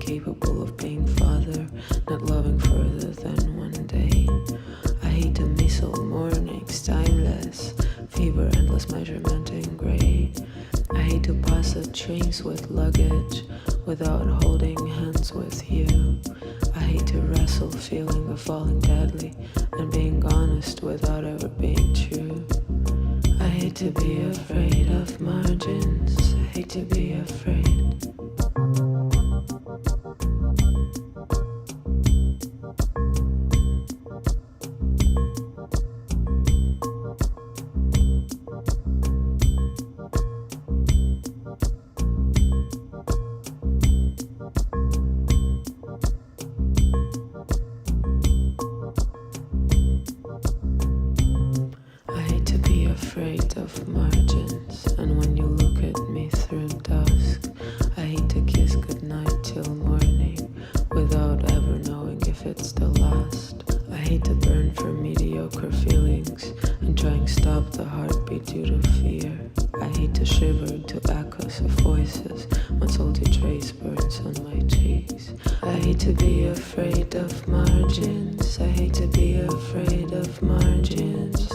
incapable of being father, not loving further than one day. I hate the missile mornings, timeless, fever, endless measurement in gray. I hate to pass the trains with luggage without holding hands with you. I hate to wrestle, feeling of falling deadly and being honest without ever being true. I hate to be afraid of margins. I hate to be afraid. Afraid of margins, and when you look at me through dusk, I hate to kiss goodnight till morning without ever knowing if it's the last. I hate to burn for mediocre feelings and try and stop the heartbeat due to fear. I hate to shiver to echoes of voices when salty trace burns on my cheeks. I hate to be afraid of margins. I hate to be afraid of margins.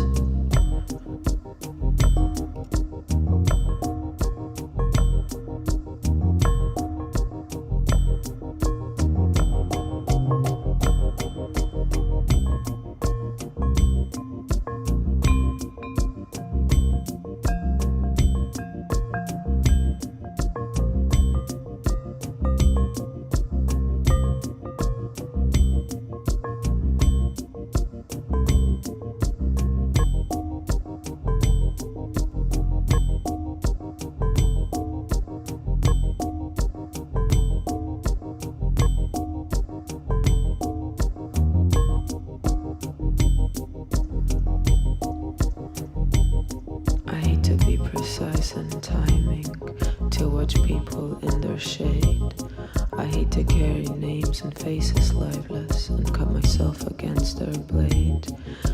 Precise and timing to watch people in their shade. I hate to carry names and faces lifeless and cut myself against their blade.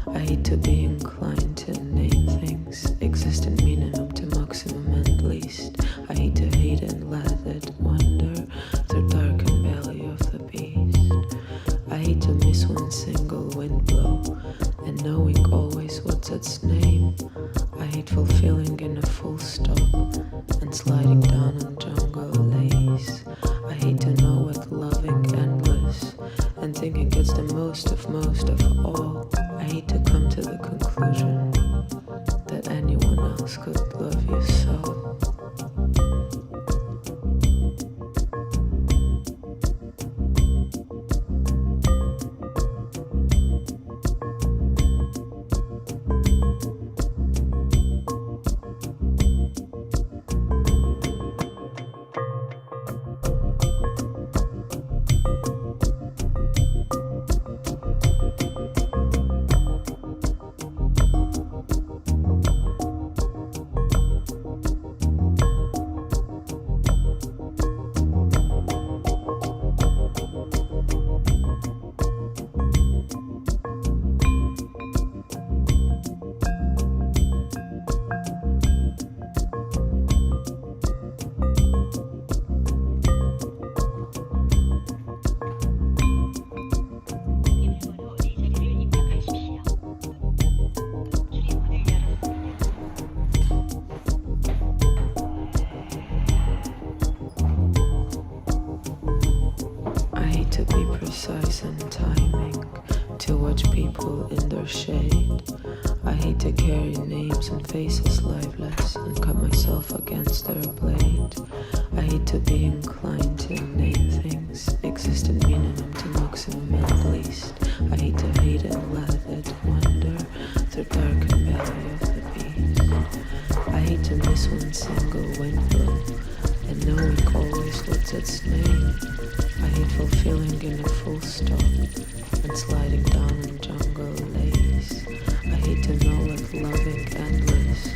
I hate to be inclined to name things, existent minimum to maximum and least. I hate to hate and let it wander through darkened belly of the beast. I hate to miss one single wind blow and knowing always what's its name. I hate fulfilling in a full stop and sliding down on jungle lace. I hate to know what loving endless and thinking it's the most of all. I hate to come to the conclusion that anyone else could love you so. Precise and timing to watch people in their shade. I hate to carry names and faces lifeless and cut myself against their blade. I hate to be inclined to name things, existent minimum to maximum at least. I hate to hate and let it wander through darkened belly of the beast. I hate to miss one single wind blow and knowing always what's its name. I hate fulfilling in a full stop and sliding down in jungle lace. I hate to know what loving endless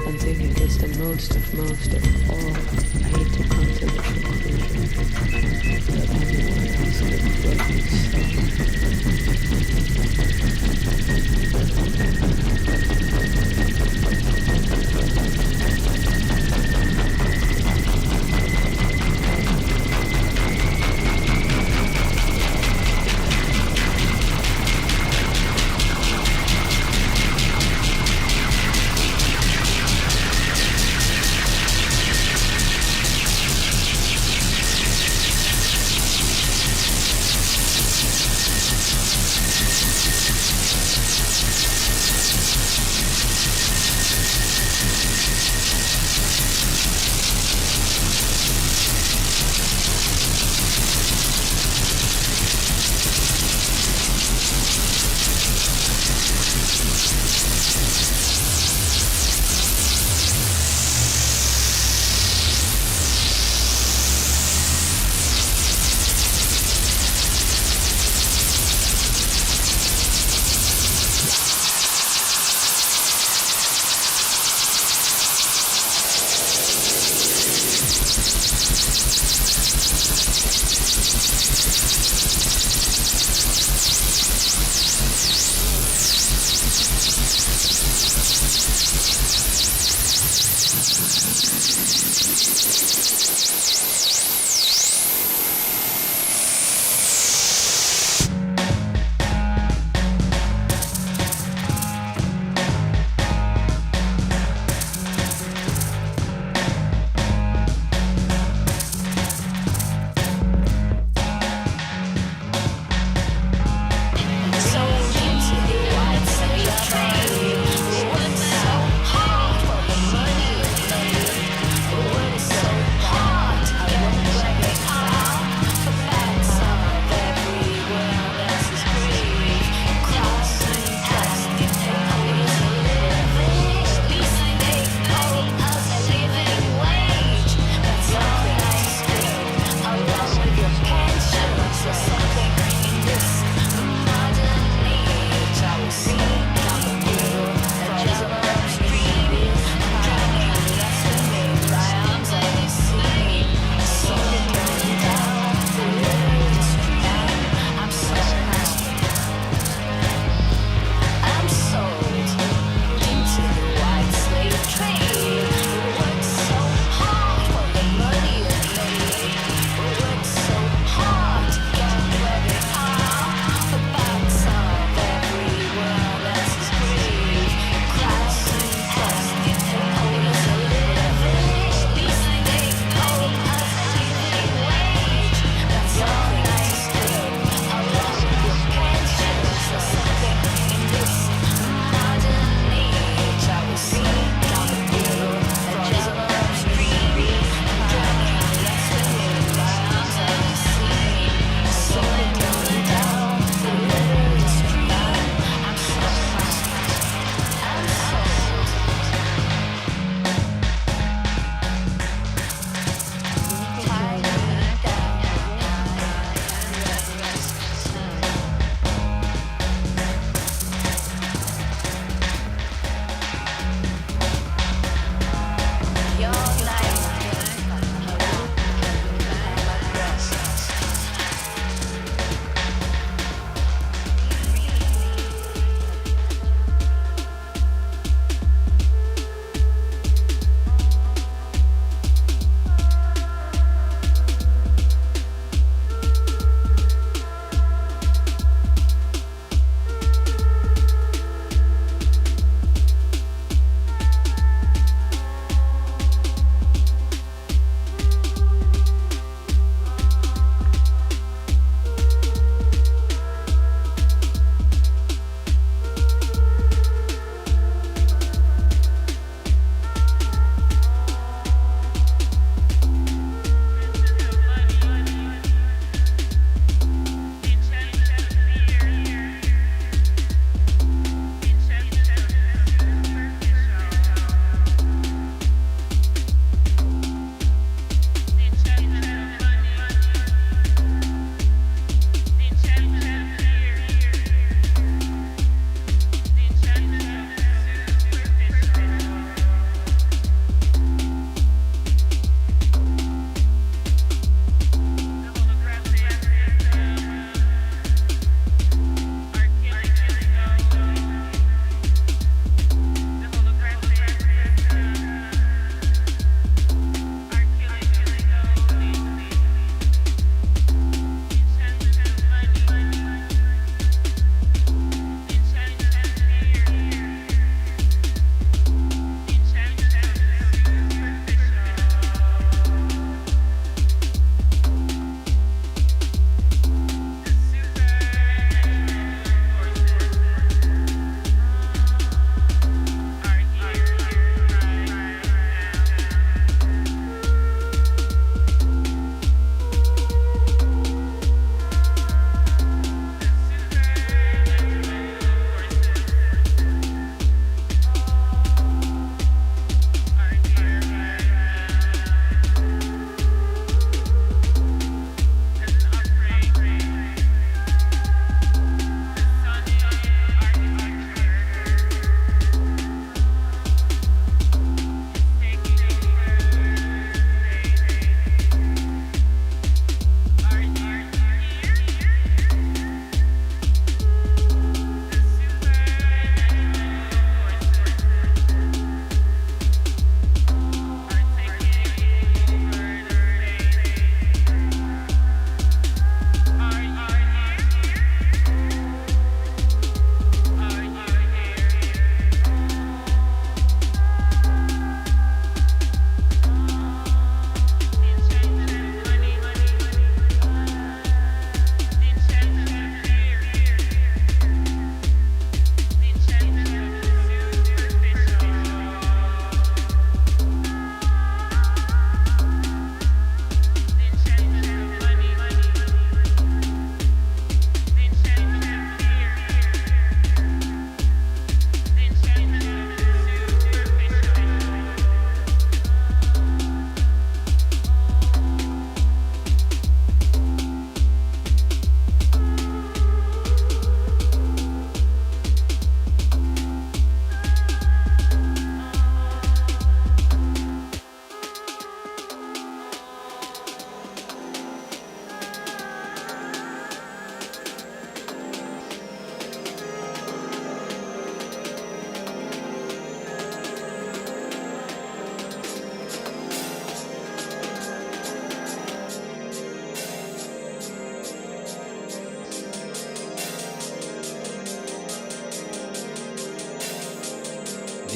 and thinking it's the most of all. I hate to come to the conclusion that anyone else could love me so.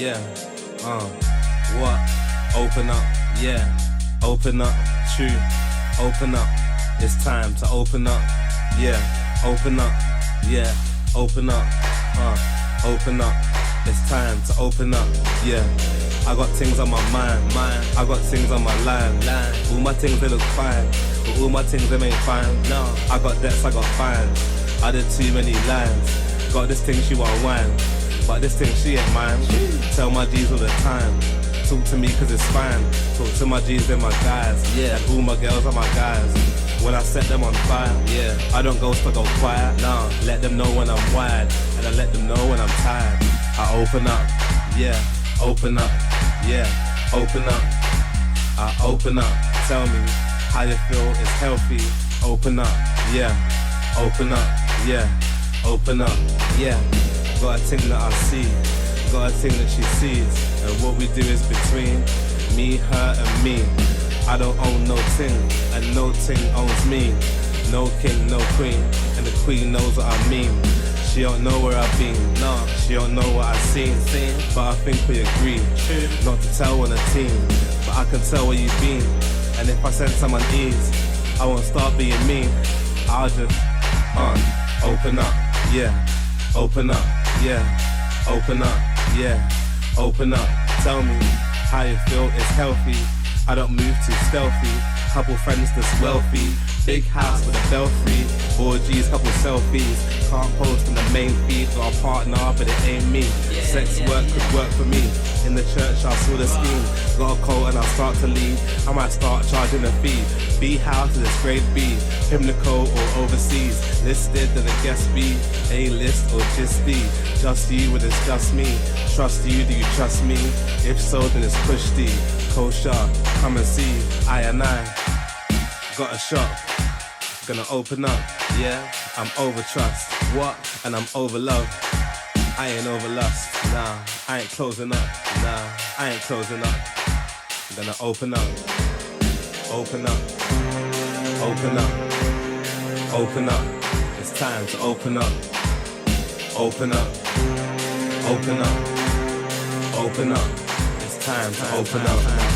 yeah, what? Open up, yeah, open up, true, open up, it's time to open up, yeah, open up, yeah, open up, open up, it's time to open up, yeah. I got things on my mind, I got things on my line. All my things they look fine, but all my things they ain't fine. No, I got debts, I got fines. I did too many lines. Got this thing she want wine, but this thing she ain't mine. Tell my G's all the time, talk to me cause it's fine. Talk to my G's, they're my guys. Yeah, and all my girls are my guys. When I set them on fire, yeah, I don't ghost, I go quiet. Nah, let them know when I'm wired, and I let them know when I'm tired. I open up, yeah, open up, yeah, open up. I open up, tell me how you feel, it's healthy. Open up, yeah, open up, yeah, open up, yeah. Got a thing that I see, got a thing that she sees, and what we do is between me, her and me. I don't own no ting, and no ting owns me. No king, no queen, and the queen knows what I mean. She don't know where I've been, no, she don't know what I've seen. But I think we agree, not to tell on a team, but I can tell where you've been. And if I sense I'm unease, I won't start being mean. I'll just, open up, yeah, open up, yeah, open up, yeah, open up. Tell me how you feel, it's healthy. I don't move too stealthy. Couple friends that's wealthy. Big house with a belfry. 4Gs, couple selfies. Can't post in the main feed. Got a partner, but it ain't me. Sex work could work for me. In the church, I saw the scheme. Got a coat and I'll start to lead. I might start charging a fee. B house is grade B. Pimlico or overseas. Listed than a guest B. A-list or just D. Just you when it's just me. Trust you, do you trust me? If so, then it's push D. Kosher, come and see. I got a shop, gonna open up, yeah. I'm over trust, what? And I'm over love. I ain't over lust, nah. I ain't closing up, nah. I ain't closing up. I'm gonna open up, open up, open up, open up. It's time to open up, open up, open up, open up. It's time to open up.